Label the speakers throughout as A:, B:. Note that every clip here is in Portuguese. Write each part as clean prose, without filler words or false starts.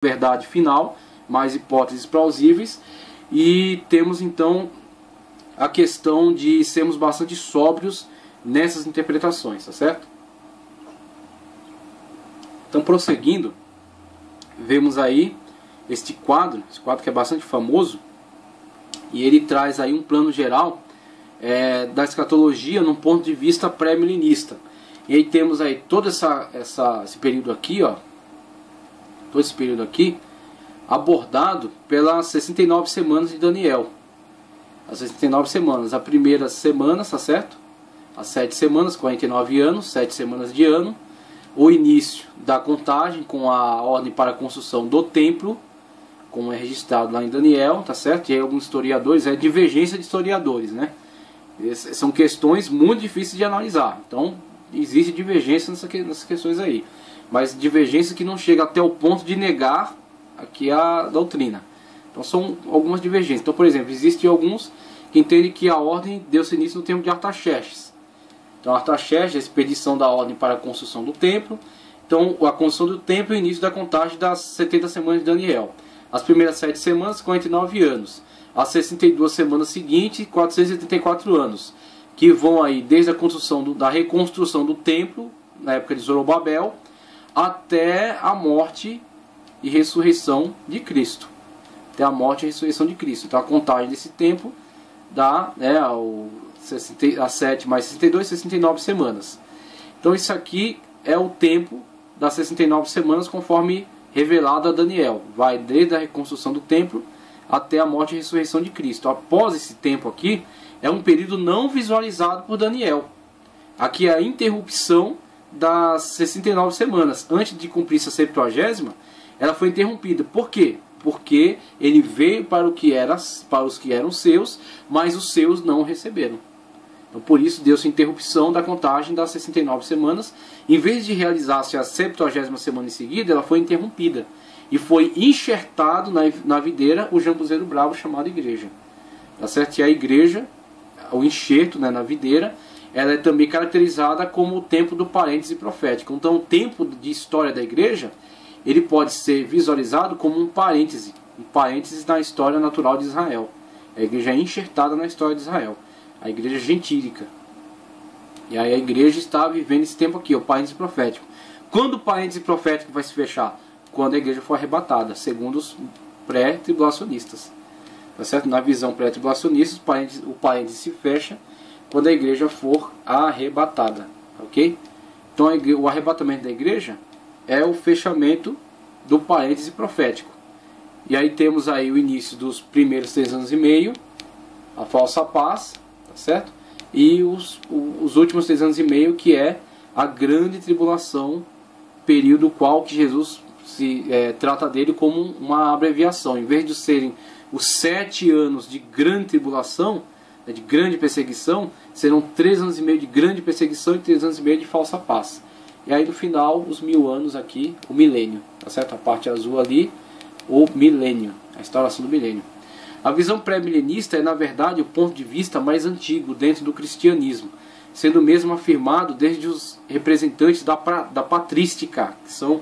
A: verdade final, mais hipóteses plausíveis. E temos então a questão de sermos bastante sóbrios nessas interpretações, tá certo? Então, prosseguindo, vemos aí esse quadro que é bastante famoso, e ele traz aí um plano geral da escatologia num ponto de vista pré-milenista. E aí temos aí todo esse período aqui, ó, todo esse período aqui, abordado pelas 69 semanas de Daniel. As 69 semanas, a primeira semana, tá certo? As 7 semanas, 49 anos, 7 semanas de ano. O início da contagem com a ordem para a construção do templo, como é registrado lá em Daniel, tá certo? E aí alguns historiadores, é divergência de historiadores, né? São questões muito difíceis de analisar. Então, existe divergência nessas questões aí. Mas divergência que não chega até o ponto de negar aqui a doutrina. Então, são algumas divergências. Então, por exemplo, existem alguns que entendem que a ordem deu-se início no tempo de Artaxerxes. Então, Artaxerxes, a expedição da ordem para a construção do templo. Então, a construção do templo e o início da contagem das 70 semanas de Daniel. As primeiras 7 semanas, 49 anos. As 62 semanas seguintes, 484 anos. Que vão aí desde a construção da reconstrução do templo, na época de Zorobabel, até a morte e ressurreição de Cristo. Até a morte e ressurreição de Cristo. Então, a contagem desse tempo dá, as 7 mais 62, 69 semanas. Então isso aqui é o tempo das 69 semanas conforme revelado a Daniel. Vai desde a reconstrução do templo até a morte e ressurreição de Cristo. Após esse tempo aqui, é um período não visualizado por Daniel. Aqui é a interrupção das 69 semanas. Antes de cumprir essa 70ª, ela foi interrompida. Por quê? Porque ele veio para os que eram seus, mas os seus não receberam. Então, por isso, deu-se interrupção da contagem das 69 semanas. Em vez de realizar-se a 70ª semana em seguida, ela foi interrompida. E foi enxertado na videira o jambuzeiro bravo chamado igreja. Tá certo? E a igreja, o enxerto, né, na videira, ela é também caracterizada como o tempo do parêntese profético. Então, o tempo de história da igreja, ele pode ser visualizado como um parêntese na história natural de Israel. A igreja é enxertada na história de Israel. A igreja gentílica. E aí a igreja está vivendo esse tempo aqui, o parêntese profético. Quando o parêntese profético vai se fechar? Quando a igreja for arrebatada, segundo os pré-tribulacionistas. Tá certo? Na visão pré-tribulacionista, o parêntese se fecha quando a igreja for arrebatada. Ok? Então o arrebatamento da igreja é o fechamento do parêntese profético. E aí temos aí o início dos primeiros 3 anos e meio, a falsa paz, tá certo? E os últimos 3 anos e meio, que é a grande tribulação, período qual que Jesus trata dele como uma abreviação. Em vez de serem os 7 anos de grande tribulação, de grande perseguição, serão 3 anos e meio de grande perseguição e 3 anos e meio de falsa paz. E aí no final, os 1000 anos aqui, o milênio, tá certo? A parte azul ali, o milênio, a instauração do milênio. A visão pré-milenista é, na verdade, o ponto de vista mais antigo dentro do cristianismo, sendo mesmo afirmado desde os representantes da patrística, que são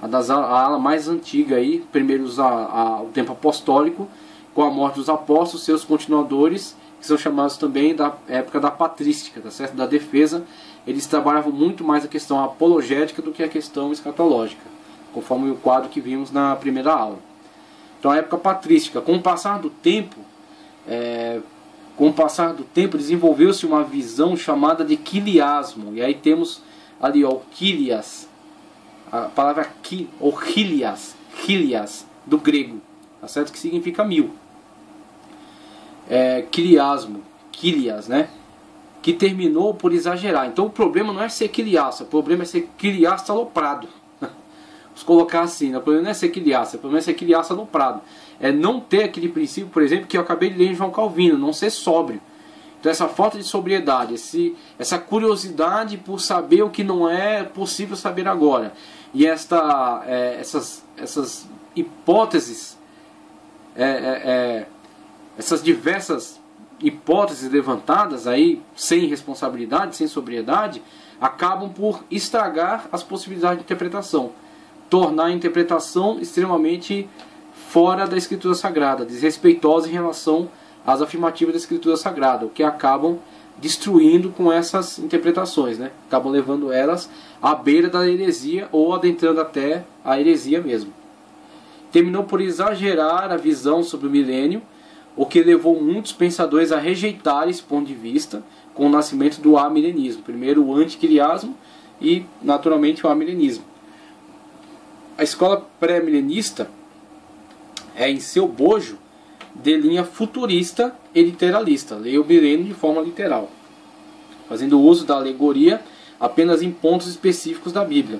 A: a ala mais antiga aí, primeiro o tempo apostólico, com a morte dos apóstolos, seus continuadores, que são chamados também da época da patrística, tá certo? Da defesa. Eles trabalhavam muito mais a questão apologética do que a questão escatológica, conforme o quadro que vimos na primeira aula. Então, a época patrística, com o passar do tempo, desenvolveu-se uma visão chamada de quiliasmo. E aí temos ali o quilias, a palavra ou quilias, do grego, tá certo? Que significa 1000. Quilias, né? Que terminou por exagerar. Então o problema não é ser quiliaça, o problema é ser quiliaça aloprado. Vamos colocar assim, né? O problema não é ser quiliaça, o problema é ser quiliaça aloprado. É não ter aquele princípio, por exemplo, que eu acabei de ler em João Calvino, não ser sóbrio. Então essa falta de sobriedade, essa curiosidade por saber o que não é possível saber agora. E essas hipóteses, essas diversas hipóteses levantadas aí, sem responsabilidade, sem sobriedade, acabam por estragar as possibilidades de interpretação. tornar a interpretação extremamente fora da Escritura Sagrada, desrespeitosa em relação às afirmativas da Escritura Sagrada, o que acabam destruindo com essas interpretações, né? Acabam levando elas à beira da heresia ou adentrando até a heresia mesmo. Terminou por exagerar a visão sobre o milênio, o que levou muitos pensadores a rejeitar esse ponto de vista com o nascimento do amilenismo. Primeiro o anticriasmo e, naturalmente, o amilenismo. A escola pré-milenista é, em seu bojo, de linha futurista e literalista. Leia o milênio de forma literal, fazendo uso da alegoria apenas em pontos específicos da Bíblia.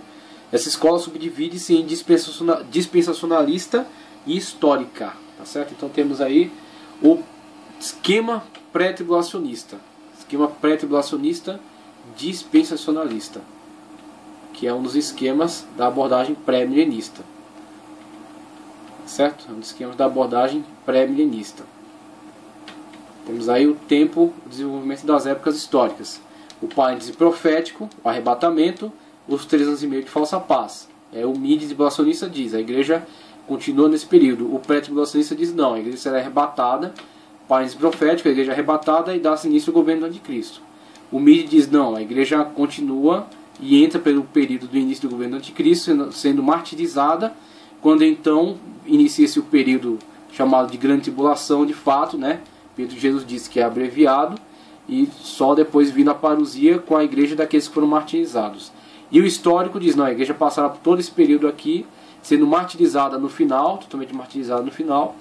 A: Essa escola subdivide-se em dispensacionalista e histórica. Tá certo? Então temos aí o esquema pré-tribulacionista. Esquema pré-tribulacionista dispensacionalista, que é um dos esquemas da abordagem pré-milenista. Certo? É um dos esquemas da abordagem pré-milenista. Temos aí o tempo, o desenvolvimento das épocas históricas. O parêntese profético, o arrebatamento, os 3 anos e meio de falsa paz. O mid-tribulacionista diz, a igreja continua nesse período. O pré-tribulacionista diz, não, a igreja será arrebatada, parêntese profético, a igreja é arrebatada e dá-se início ao governo do anticristo. O mid diz, não, a igreja continua e entra pelo período do início do governo do anticristo, sendo martirizada, quando então inicia-se o período chamado de grande tribulação, de fato, né? Pedro Jesus disse que é abreviado, e só depois vindo a parousia com a igreja daqueles que foram martirizados. E o histórico diz, não, a igreja passará por todo esse período aqui, sendo martirizada no final, totalmente martirizada no final,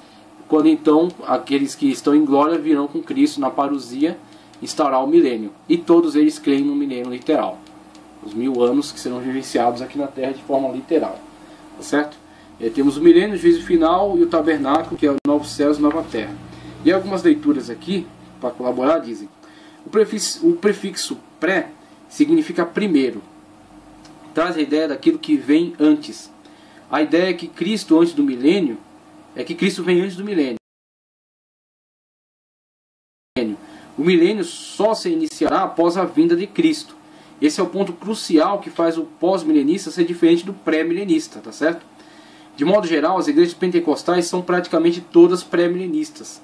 A: quando então aqueles que estão em glória virão com Cristo na parousia instaurar o milênio. E todos eles creem no milênio literal. Os 1000 anos que serão vivenciados aqui na Terra de forma literal. Tá certo? Temos o milênio, o juízo final e o tabernáculo, que é o novo céus e nova terra. E algumas leituras aqui, para colaborar, dizem: o prefixo pré significa primeiro. Traz a ideia daquilo que vem antes. A ideia é que Cristo antes do milênio, é que Cristo vem antes do milênio. O milênio só se iniciará após a vinda de Cristo. Esse é o ponto crucial que faz o pós-milenista ser diferente do pré-milenista, tá certo? De modo geral, as igrejas pentecostais são praticamente todas pré-milenistas.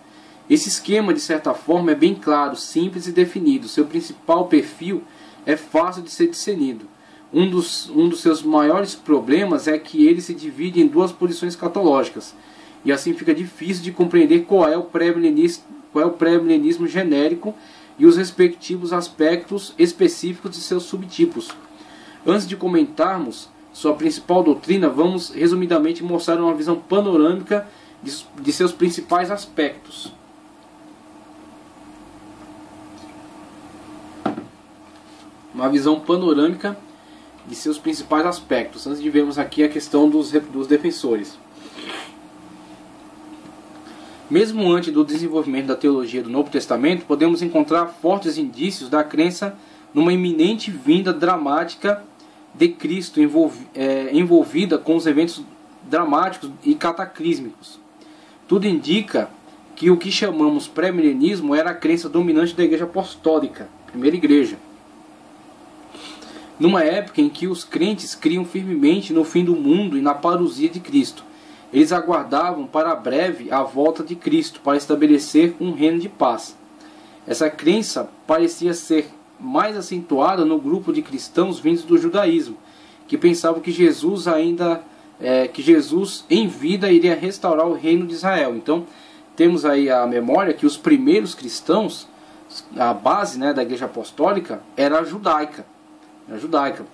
A: Esse esquema, de certa forma, é bem claro, simples e definido. Seu principal perfil é fácil de ser discernido. Um dos seus maiores problemas é que ele se divide em duas posições escatológicas, e assim fica difícil de compreender qual é o pré-milenismo genérico e os respectivos aspectos específicos de seus subtipos. Antes de comentarmos sua principal doutrina, vamos resumidamente mostrar uma visão panorâmica de seus principais aspectos. Uma visão panorâmica de seus principais aspectos, antes de vermos aqui a questão dos defensores. Mesmo antes do desenvolvimento da teologia do Novo Testamento, podemos encontrar fortes indícios da crença numa iminente vinda dramática de Cristo, envolvida com os eventos dramáticos e cataclísmicos. Tudo indica que o que chamamos pré-milenismo era a crença dominante da Igreja Apostólica, primeira igreja. Numa época em que os crentes criam firmemente no fim do mundo e na parousia de Cristo. Eles aguardavam para breve a volta de Cristo para estabelecer um reino de paz. Essa crença parecia ser mais acentuada no grupo de cristãos vindos do judaísmo, que pensavam que Jesus em vida iria restaurar o reino de Israel. Então temos aí a memória que os primeiros cristãos, a base, né, da igreja apostólica era judaica.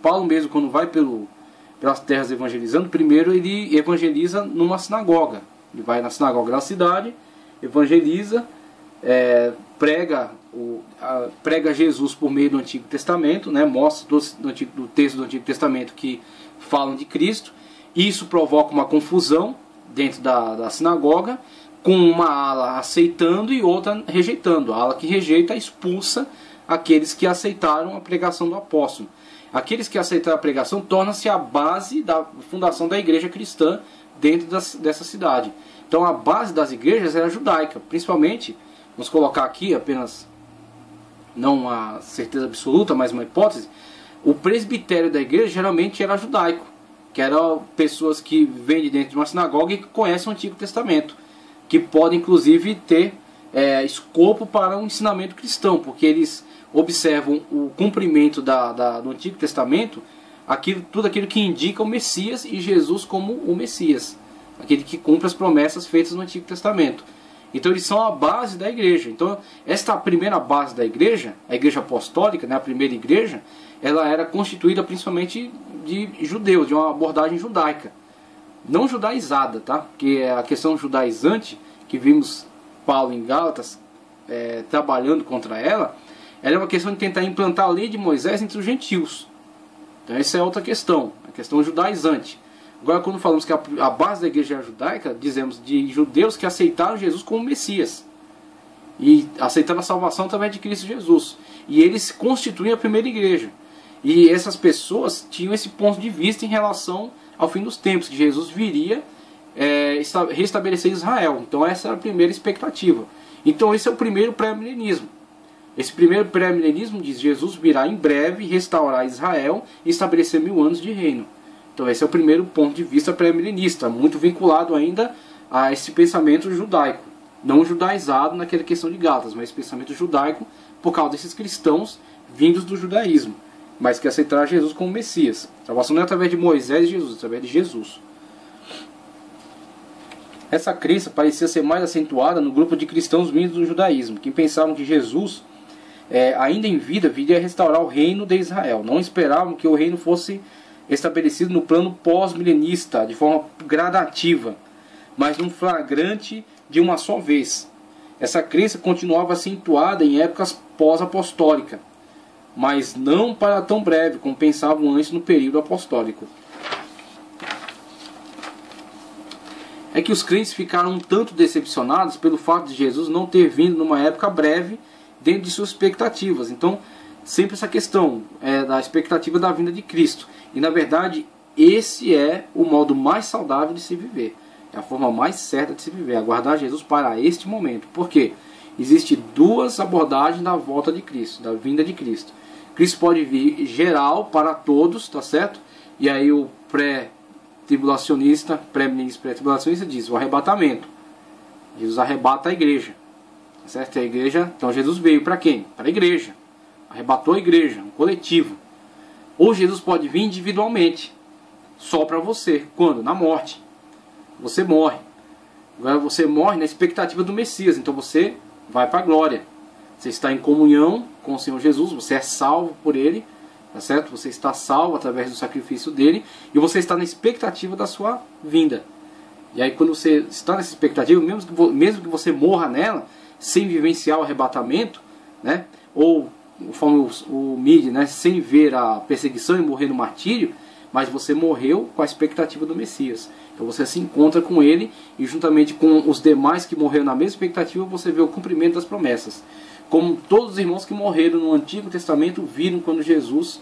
A: Paulo mesmo, quando vai pelas terras evangelizando, primeiro ele evangeliza numa sinagoga. Ele vai na sinagoga da cidade, evangeliza, prega Jesus por meio do Antigo Testamento, né, mostra do texto do Antigo Testamento que falam de Cristo. Isso provoca uma confusão dentro da sinagoga, com uma ala aceitando e outra rejeitando. A ala que rejeita expulsa aqueles que aceitaram a pregação do apóstolo. Aqueles que aceitaram a pregação torna-se a base da fundação da igreja cristã dentro dessa cidade. Então a base das igrejas era judaica, principalmente, vamos colocar aqui apenas, não uma certeza absoluta, mas uma hipótese, o presbitério da igreja geralmente era judaico, que eram pessoas que vêm de dentro de uma sinagoga e que conhecem o Antigo Testamento, que podem inclusive ter escopo para um ensinamento cristão, porque eles observam o cumprimento do Antigo Testamento, tudo aquilo que indica o Messias e Jesus como o Messias, aquele que cumpre as promessas feitas no Antigo Testamento. Então eles são a base da igreja. Então esta primeira base da igreja, a igreja apostólica, né, a primeira igreja, ela era constituída principalmente de judeus, de uma abordagem judaica, não judaizada, tá? Porque a questão judaizante que vimos Paulo em Gálatas trabalhando contra ela é uma questão de tentar implantar a lei de Moisés entre os gentios. Então essa é outra questão, a questão judaizante. Agora, quando falamos que a base da igreja judaica, dizemos de judeus que aceitaram Jesus como Messias e aceitaram a salvação através de Cristo Jesus, e eles constituem a primeira igreja. E essas pessoas tinham esse ponto de vista em relação ao fim dos tempos, que Jesus viria restabelecer Israel. Então essa era a primeira expectativa. Então esse é o primeiro pré-milenismo. Esse primeiro pré-milenismo diz: Jesus virá em breve restaurar Israel e estabelecer 1000 anos de reino. Então esse é o primeiro ponto de vista pré-milenista, muito vinculado ainda a esse pensamento judaico, não judaizado naquela questão de Gálatas, mas esse pensamento judaico por causa desses cristãos vindos do judaísmo, mas que aceitaram Jesus como Messias. A salvação não é através de Moisés e Jesus, é através de Jesus. Essa crença parecia ser mais acentuada no grupo de cristãos vindos do judaísmo, que pensavam que Jesus, ainda em vida, viria restaurar o reino de Israel. Não esperavam que o reino fosse estabelecido no plano pós-milenista, de forma gradativa, mas num flagrante de uma só vez. Essa crença continuava acentuada em épocas pós-apostólicas, mas não para tão breve como pensavam antes no período apostólico. É que os crentes ficaram um tanto decepcionados pelo fato de Jesus não ter vindo numa época breve dentro de suas expectativas. Então, sempre essa questão da expectativa da vinda de Cristo. E na verdade, esse é o modo mais saudável de se viver. É a forma mais certa de se viver, aguardar Jesus para este momento. Por quê? Existem duas abordagens da volta de Cristo, da vinda de Cristo. Cristo pode vir geral para todos, tá certo? E aí o pré-tribulacionista, pré-milenista, pré-tribulacionista diz o arrebatamento. Jesus arrebata a igreja, tá certo? E a igreja, então Jesus veio para quem? Para a igreja. Arrebatou a igreja, um coletivo. Ou Jesus pode vir individualmente, só para você. Quando? Na morte. Você morre. Agora você morre na expectativa do Messias, então você vai para a glória. Você está em comunhão com o Senhor Jesus, você é salvo por Ele, tá certo? Você está salvo através do sacrifício dele, e você está na expectativa da sua vinda. E aí quando você está nessa expectativa, mesmo que você morra nela, sem vivenciar o arrebatamento, né? Ou conforme o Mide, né, sem ver a perseguição e morrer no martírio, mas você morreu com a expectativa do Messias. Então você se encontra com ele, e juntamente com os demais que morreram na mesma expectativa, você vê o cumprimento das promessas. Como todos os irmãos que morreram no Antigo Testamento viram quando Jesus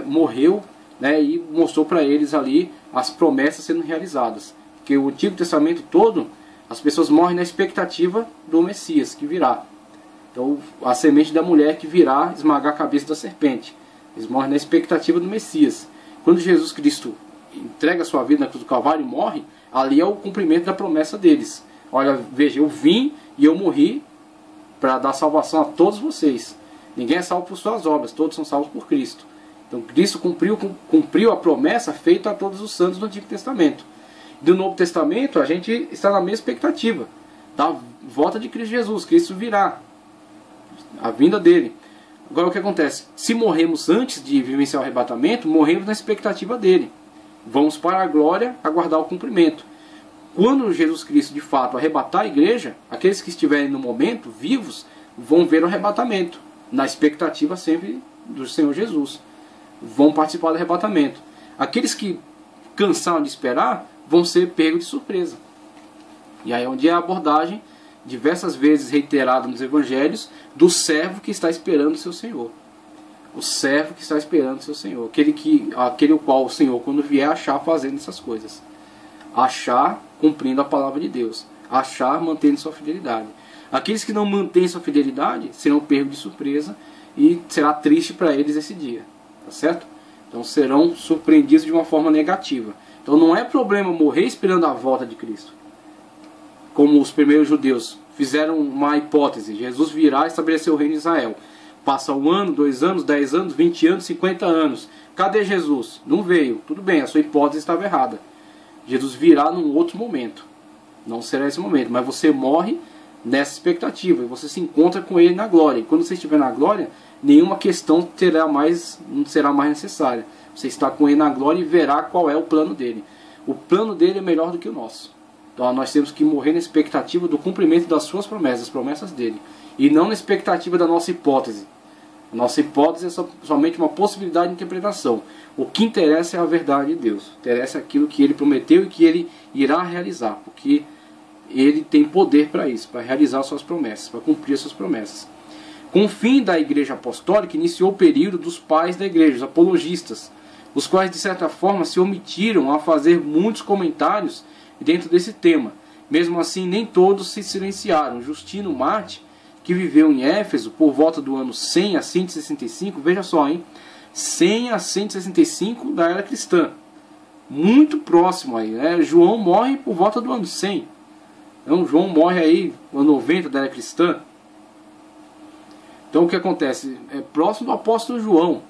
A: morreu, né, e mostrou para eles ali as promessas sendo realizadas. Porque o Antigo Testamento todo, as pessoas morrem na expectativa do Messias que virá. Então, a semente da mulher que virá esmagar a cabeça da serpente. Eles morrem na expectativa do Messias. Quando Jesus Cristo entrega a sua vida na cruz do Calvário e morre, ali é o cumprimento da promessa deles. Olha, veja, eu vim e eu morri para dar salvação a todos vocês. Ninguém é salvo por suas obras, todos são salvos por Cristo. Então, Cristo cumpriu a promessa feita a todos os santos do Antigo Testamento. Do Novo Testamento, a gente está na mesma expectativa da volta de Cristo Jesus. Cristo virá, a vinda dele. Agora o que acontece? Se morremos antes de vivenciar o arrebatamento, morremos na expectativa dele. Vamos para a glória aguardar o cumprimento. Quando Jesus Cristo de fato arrebatar a igreja, aqueles que estiverem no momento vivos vão ver o arrebatamento, na expectativa sempre do Senhor Jesus. Vão participar do arrebatamento. Aqueles que cansaram de esperar vão ser pegos de surpresa. E aí é onde é a abordagem, diversas vezes reiterada nos evangelhos, do servo que está esperando o seu Senhor. O servo que está esperando o seu Senhor. Aquele o qual o Senhor, quando vier, achar fazendo essas coisas. Achar cumprindo a palavra de Deus. Achar mantendo sua fidelidade. Aqueles que não mantêm sua fidelidade serão pegos de surpresa e será triste para eles esse dia. Tá certo? Então serão surpreendidos de uma forma negativa. Então não é problema morrer esperando a volta de Cristo. Como os primeiros judeus fizeram uma hipótese: Jesus virá e estabelecer o reino de Israel. Passa 1 ano, 2 anos, 10 anos, 20 anos, 50 anos. Cadê Jesus? Não veio. Tudo bem, a sua hipótese estava errada. Jesus virá num outro momento. Não será esse momento, mas você morre nessa expectativa e você se encontra com ele na glória. E quando você estiver na glória, nenhuma questão não será mais necessária. Você está com ele na glória e verá qual é o plano dele. O plano dele é melhor do que o nosso. Então nós temos que morrer na expectativa do cumprimento das suas promessas, das promessas dele, e não na expectativa da nossa hipótese. A nossa hipótese é somente uma possibilidade de interpretação. O que interessa é a verdade de Deus. Interessa aquilo que ele prometeu e que ele irá realizar, porque ele tem poder para isso, para realizar suas promessas, para cumprir suas promessas. Com o fim da Igreja Apostólica, iniciou o período dos pais da Igreja, os apologistas, os quais de certa forma se omitiram a fazer muitos comentários dentro desse tema. Mesmo assim, nem todos se silenciaram. Justino Marte, que viveu em Éfeso por volta do ano 100 a 165, veja só, 100 a 165 da era cristã. Muito próximo aí, né? João morre por volta do ano 100. Então João morre aí no ano 90 da era cristã. Então o que acontece? É próximo do apóstolo João.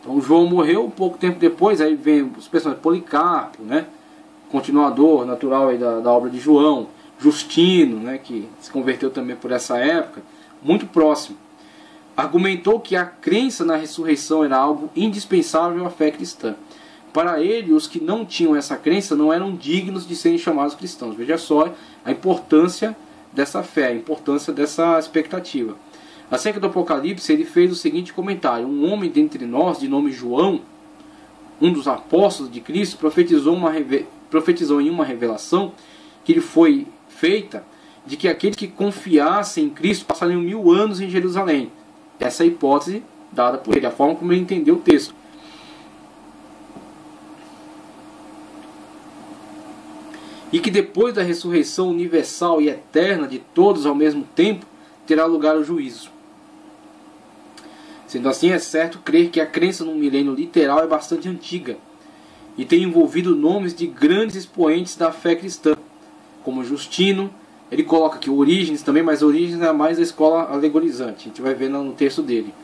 A: Então João morreu um pouco tempo depois, aí vem os personagens Policarpo, né? Continuador natural aí da obra de João. Justino, né, que se converteu também por essa época, muito próximo. Argumentou que a crença na ressurreição era algo indispensável à fé cristã. Para ele, os que não tinham essa crença não eram dignos de serem chamados cristãos. Veja só a importância dessa fé, a importância dessa expectativa. Acerca do Apocalipse, ele fez o seguinte comentário: um homem dentre nós, de nome João, um dos apóstolos de Cristo, profetizou em uma revelação que lhe foi feita, de que aqueles que confiassem em Cristo passariam 1000 anos em Jerusalém. Essa é a hipótese dada por ele, a forma como ele entendeu o texto. E que depois da ressurreição universal e eterna de todos ao mesmo tempo, terá lugar o juízo. Sendo assim, é certo crer que a crença no milênio literal é bastante antiga e tem envolvido nomes de grandes expoentes da fé cristã, como Justino. Ele coloca aqui Orígenes também, mas Orígenes é mais da escola alegorizante, a gente vai ver no texto dele.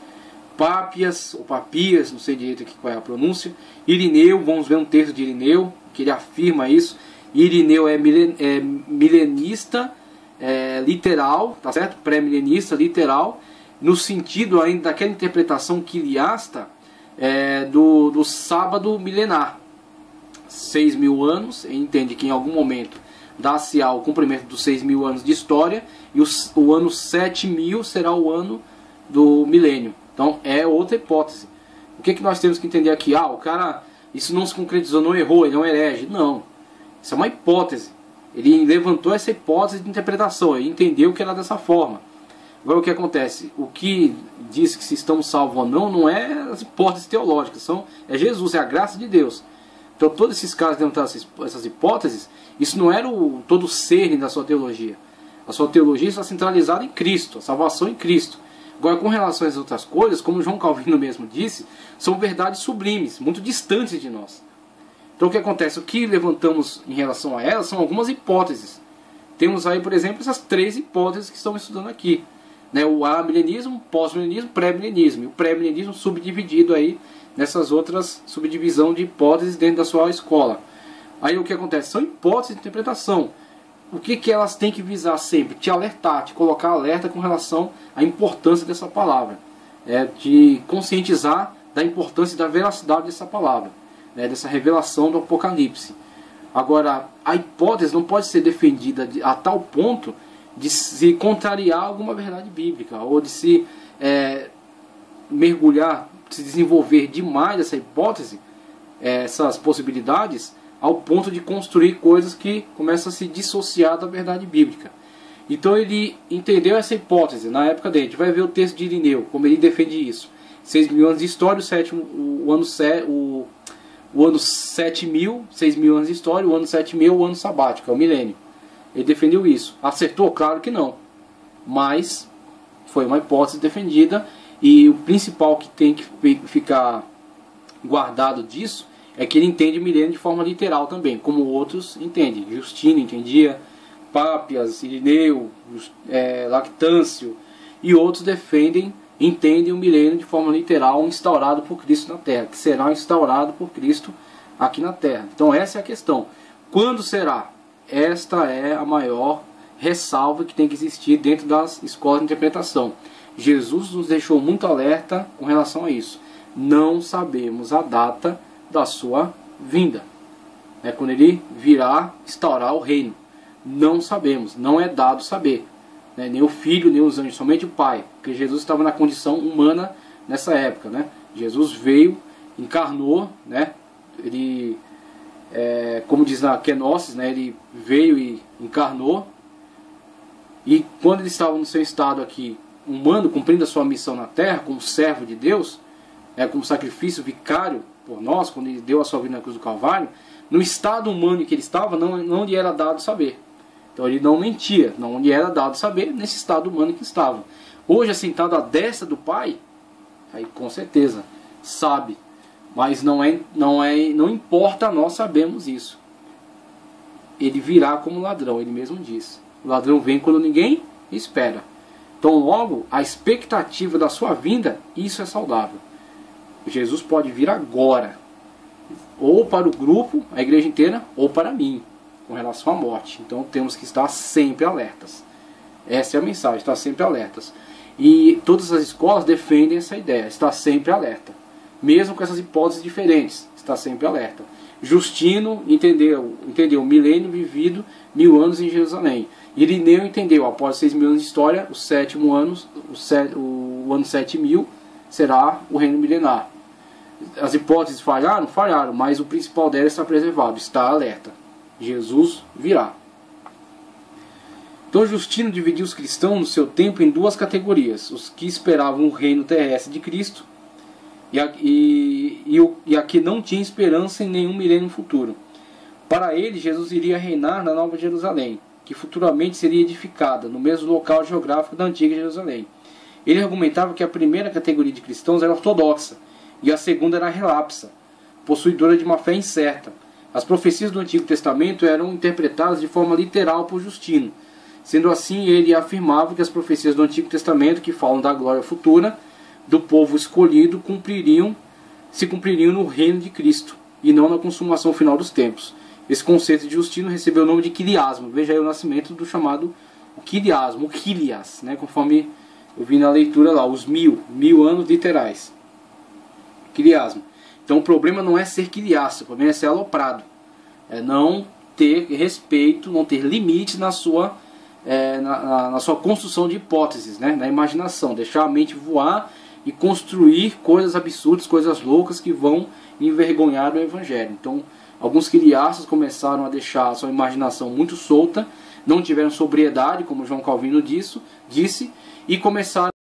A: Pápias, ou Papias, não sei direito aqui qual é a pronúncia. Irineu, vamos ver um texto de Irineu, que ele afirma isso. Irineu é milenista, literal, tá certo? Pré-milenista, literal, no sentido ainda daquela interpretação quiliasta do sábado milenar. 6.000 anos, ele entende que em algum momento dá-se ao cumprimento dos 6.000 anos de história, e o ano 7.000 será o ano do milênio. Então é outra hipótese. O que nós temos que entender aqui? O cara, isso não se concretizou, não errou, ele é um herege. Não, isso é uma hipótese. Ele levantou essa hipótese de interpretação, ele entendeu que era dessa forma. Agora o que acontece? O que diz que se estamos salvos ou não é as hipóteses teológicas, é Jesus, é a graça de Deus. Então todos esses caras levantaram essas hipóteses, isso não era todo o cerne da sua teologia. A sua teologia está centralizada em Cristo, a salvação em Cristo. Agora, com relação às outras coisas, como João Calvino mesmo disse, são verdades sublimes, muito distantes de nós. Então o que acontece? O que levantamos em relação a elas são algumas hipóteses. Temos aí, por exemplo, essas 3 hipóteses que estamos estudando aqui, né? O amilenismo, pós-milenismo, pré-milenismo. E o pré-milenismo subdividido aí nessas outras subdivisão de hipóteses dentro da sua escola. Aí o que acontece? São hipóteses de interpretação. O que elas têm que visar sempre? Te alertar, te colocar alerta com relação à importância dessa palavra. De conscientizar da importância e da veracidade dessa palavra, né? Dessa revelação do Apocalipse. Agora, a hipótese não pode ser defendida a tal ponto de se contrariar alguma verdade bíblica, ou de se mergulhar, se desenvolver demais essa hipótese, essas possibilidades, ao ponto de construir coisas que começam a se dissociar da verdade bíblica. Então ele entendeu essa hipótese na época dele. A gente vai ver o texto de Irineu, como ele defende isso. 6.000 anos de história, o ano 7.000, 6.000 anos de história, o ano 7.000 é o ano sabático, é o milênio. Ele defendeu isso. Acertou? Claro que não. Mas foi uma hipótese defendida, e o principal que tem que ficar guardado disso é que ele entende o milênio de forma literal também, como outros entendem. Justino entendia, Pápias, Irineu, Lactâncio e outros entendem o milênio de forma literal, instaurado por Cristo na Terra, que será instaurado por Cristo aqui na Terra. Então essa é a questão. Quando será? Esta é a maior ressalva que tem que existir dentro das escolas de interpretação. Jesus nos deixou muito alerta com relação a isso. Não sabemos a data da sua vinda. É quando ele virá instaurar o reino. Não sabemos, não é dado saber. Nem o Filho, nem os anjos, somente o Pai. Porque Jesus estava na condição humana nessa época. Jesus veio, encarnou, ele, como diz na Kenosis, ele veio e encarnou. E quando ele estava no seu estado aqui humano, cumprindo a sua missão na terra, como servo de Deus, como sacrifício vicário por nós, quando ele deu a sua vida na cruz do Calvário, no estado humano em que ele estava, não lhe era dado saber. Então ele não mentia, não lhe era dado saber nesse estado humano em que estava. Hoje, assentado à destra do Pai, aí com certeza sabe, mas não importa nós sabermos isso. Ele virá como ladrão, ele mesmo disse. O ladrão vem quando ninguém espera. Então logo, a expectativa da sua vinda, isso é saudável. Jesus pode vir agora, ou para o grupo, a igreja inteira, ou para mim, com relação à morte. Então temos que estar sempre alertas. Essa é a mensagem, estar sempre alertas. E todas as escolas defendem essa ideia, estar sempre alerta. Mesmo com essas hipóteses diferentes, estar sempre alerta. Justino entendeu o milênio vivido 1000 anos em Jerusalém. Irineu entendeu, após 6.000 anos de história, o sétimo ano, o ano 7000, será o reino milenar. As hipóteses falharam? Falharam, mas o principal delas está preservado, está alerta. Jesus virá. Então Justino dividiu os cristãos no seu tempo em duas categorias: os que esperavam o reino terrestre de Cristo e a que não tinha esperança em nenhum milênio futuro. Para ele, Jesus iria reinar na Nova Jerusalém, que futuramente seria edificada no mesmo local geográfico da antiga Jerusalém. Ele argumentava que a primeira categoria de cristãos era ortodoxa e a segunda era relapsa, possuidora de uma fé incerta. As profecias do Antigo Testamento eram interpretadas de forma literal por Justino. Sendo assim, ele afirmava que as profecias do Antigo Testamento, que falam da glória futura do povo escolhido, se cumpririam no reino de Cristo e não na consumação final dos tempos. Esse conceito de Justino recebeu o nome de quiliasmo. Veja aí o nascimento do chamado quiliasmo, o quilias, conforme eu vi na leitura lá, os 1000 anos literais. Quiliasmo. Então o problema não é ser quiliasta, o problema é ser aloprado. É não ter respeito, não ter limite na sua construção de hipóteses, na imaginação. Deixar a mente voar e construir coisas absurdas, coisas loucas que vão envergonhar o Evangelho. Então alguns quiliastas começaram a deixar a sua imaginação muito solta, não tiveram sobriedade, como João Calvino disse, e começaram